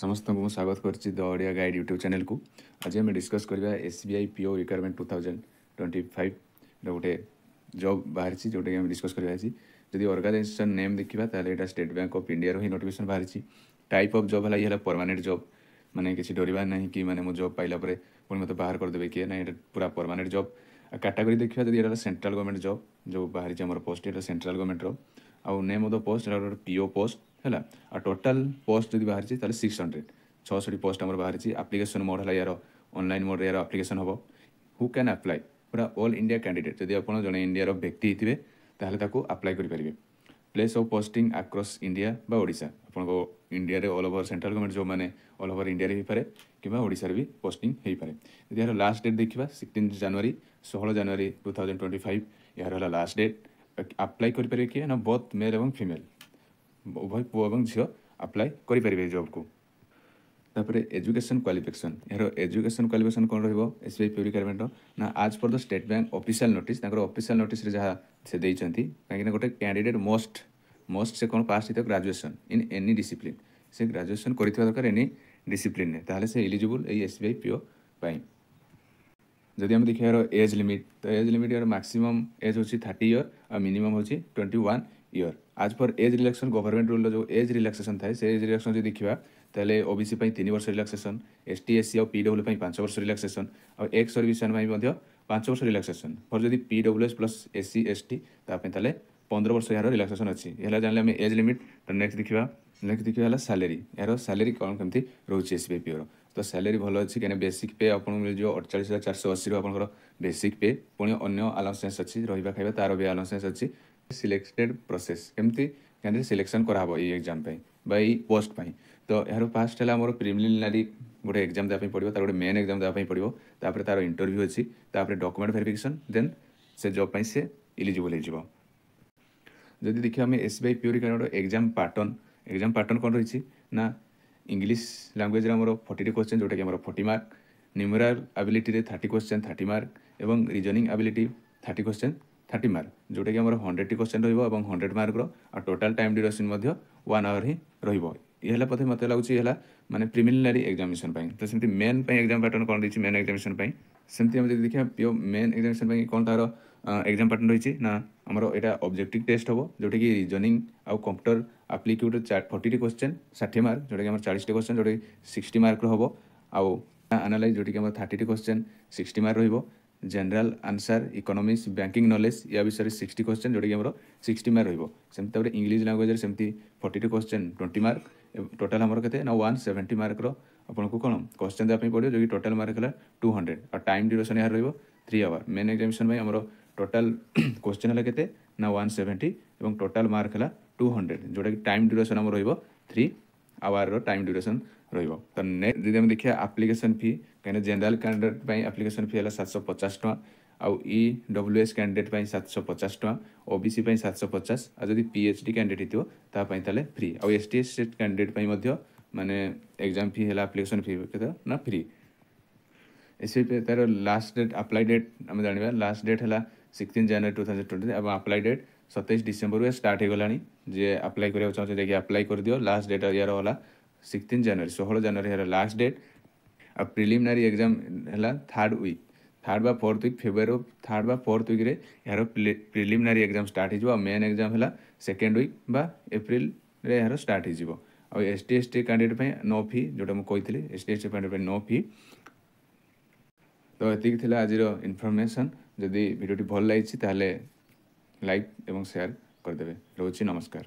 समस्त को स्वागत करछि the audio guide YouTube channel को। आज आम डिस्कस करबा एसबीआई पीओ रिक्वायरमेंट 2025 गोटे जॉब बाहर जोटा कि डिस्कस करबा छी। जदि ऑर्गेनाइजेशन नेम देखिबा ताले एटा स्टेट बैंक ऑफ इंडिया रो ही नोटिफिकेशन बाहर छी। टाइप ऑफ जॉब हला ये परमानेंट जॉब, माने किसी डरिबा नहीं कि माने मो जॉब पाइला परे पुଣି मते बाहर कर देबे कि नहीं, एटा पूरा परमानेंट जॉब। कैटेगरी देखिबा जदि एटा सेंट्रल गवर्नमेंट जॉब जो बाहर छी हमर पोस्ट, एटा सेंट्रल गवर्नमेंट रो आउ name of the post Etah PO post है। आ टोटाल पोस्ट जब बाहर 600 पोस्ट आम बाहर। एप्लिकेशन मोड है यार ऑनलाइन मोड यार एप्लिकेशन हम। हु कैन अप्लाई पूरा ऑल इंडिया कैंडिडेट जब आप जड़े इंडिया व्यक्ति थे ताकू अप्लाई करेंगे। Place of posting across India बा ओडिशा आपको इंडिया रे ऑल ओवर सेंट्रल गवर्नमेंट जो मैंने ऑल ओवर इंडिया हो पाए कि ओडिशा भी पोस्टिंग हो पाए। यदि यार लास्ट डेट देखा 16 जनवरी 16 जनवरी 2025 यार लास्ट डेट। अप्लाई करेंगे किए ना बोथ मेल और फीमेल उभय पुओ और झील अप्लाई करेंगे जॉब को। तापर एजुकेशन क्वालिफिकेशन यार एजुकेशन क्वालिफिकेशन कौन रही एसबीआई पीओ रिक्वायरमेंट ना आज पर the state bank official notice official notice जहाँ से देती कहीं गोटे कैंडिडेट मोस्ट से कौन पास होता ग्रेजुएशन इन एनी डिसिप्लिन से ग्रेजुएशन कर दरकार एनी डिसिप्लिन ताहले से एलिजिबल ये एसबीआई पीओ पाई। जदि आम देखिए यार एज लिमिट तो एज लिमिट यार मैक्सिमम एज हो 30 ईयर और मिनिमम हो 21 ईयर। आज पर एज रिलैक्सेशन गवर्नमेंट रूल जो एज रिलैक्सेशन थाए से एज रिलैक्सेशन जो देखा ताले ओबीसी 3 वर्ष रिलैक्सेशन, एसटी एससी और पीडब्ल्यू 5 वर्ष रिलैक्सेशन और एक्स सर्विसमैन 5 वर्ष रिलैक्सेशन फॉर जदि पीडब्ल्यूएस प्लस एससी एसटी तापे 15 वर्ष यार रिलैक्सेशन अच्छी है। जान आम एज लिमिट तो नेक्स्ट देखा सैलरी यार सैलरी कौन कमी रोचे एसबीआई पीओ तो सैलरी भल अच्छी कहीं बेसिक पे आपको मिल जाए 48,480 आप बेसिक पे पुणी अन्य अलाउंसेस अच्छी रहा खाଇବା तार भी अलाउंसेस अच्छी। सिलेक्टेड प्रोसेस केमती कैंडिडेट सिलेक्शन कराब ये एग्जाम बाई पोस्ट पाई तो यार फास्ट है आम प्रिलिमिनारी गोटे एग्जाम देवाई पड़ो तार गोटे मेन एग्जाम देवाई पड़ो तापर तार इंटरव्यू अच्छी तापर डॉक्यूमेंट वेरिफिकेशन देन से जॉब पाई से एलिजिबल हो। जदि देखिए आम SBI PO requirement exam pattern कौन रही ना इंग्लिश लैंग्वेज आम 40 क्वेश्चन जोटा कि 40 mark, numerical ability 30 question 30 mark और रीजनिंग एबिलिटी 30 क्वेश्चन 30 मार्क जोटा कि 100 क्वेश्चन रहा 100 मार्क और टोटाल टाइम ड्यूरेशन 1 आवर ही रहा। पथे मत लगुच माने प्रिलिमिनारी एग्जामिनेशन तो सेमती मेन एग्जाम पैटर्न कौन रही मेन एग्जामिनेशन सेमती हम देखिए पीओ मेन एग्जामिनेशन कौन तार एग्जाम पैटर्न रही ना आमर यहाँ ऑब्जेक्टिव टेस्ट हम जोटा कि रीजनिंग आउ कंप्यूटर एप्लीट्यूड 40 क्वेश्चन 60 मार्क जोटा कि 40 क्वेश्चन जोटा 60 मार्क हम आउ एनालाइज जोटा कि 30 क्वेश्चन 60 मार्क रही। General answer economics banking knowledge या विषय 60 क्वेश्चन जोटा कि 60 मार्क रही। इंग्लिश लैंग्वेज सेमती 42 क्वेश्चन 20 मार्क टोटाल आमर के 170 मार्क आपको कौन क्वेश्चन देवाई पड़ो जो कि टोटाल मार्क है 200 और टाइम ड्यूरेशन यार रही 3 आवर। मेन एग्जामिनेशन आमर टोटाल क्वेश्चन है के 170 और टोटाल मार्क है 200 जोटा कि टाइम ड्यूरेशन आम रही 3 आवर टाइम ड्यूरेशन रही। तो नेक्स्ट जब देखिए एप्लिकेशन फी कहीं जनरल कैंडिडेट एप्लिकेशन फी है 750 टका आउ ईडब्ल्यूएस कैंडिडेट 750 टका ओबीसी 750 और जब पीएचडी कैंडिडेट होता फ्री आउ एसटी एससी कैंडिडेट माने एग्जाम फी है एप्लिकेशन फी के ना फ्री। एसबीआई पे तार लास्ट डेट अप्लाई डेट आम जाना लास्ट डेट है 16 जनवरी 2020 और अप्लाई डेट 27 डिसेम्बर स्टार्ट हो गला जे अप्लाई करा चाहते देखिए अप्लाई कर दियो। लास्ट डेट यार है 16 जनवरी 16 जनवरी है लास्ट डेट और प्रिलिमिनारी एग्जाम है 3rd वीक 3rd बा 4th वीक फेब्रुआरी 3rd बा 4th वीक रे यार प्रिलिमिनारी एग्जाम स्टार्ट हो मेन एग्जाम है 2nd वीक बा एप्रिल रे यार स्टार्ट हो। और ST ST candidate no fee जोटा मुझे कही ST ST candidate no fee. तो ये आज इनफर्मेशन जदि वीडियो भल लगी लाइक और शेयर करदे। रोची नमस्कार।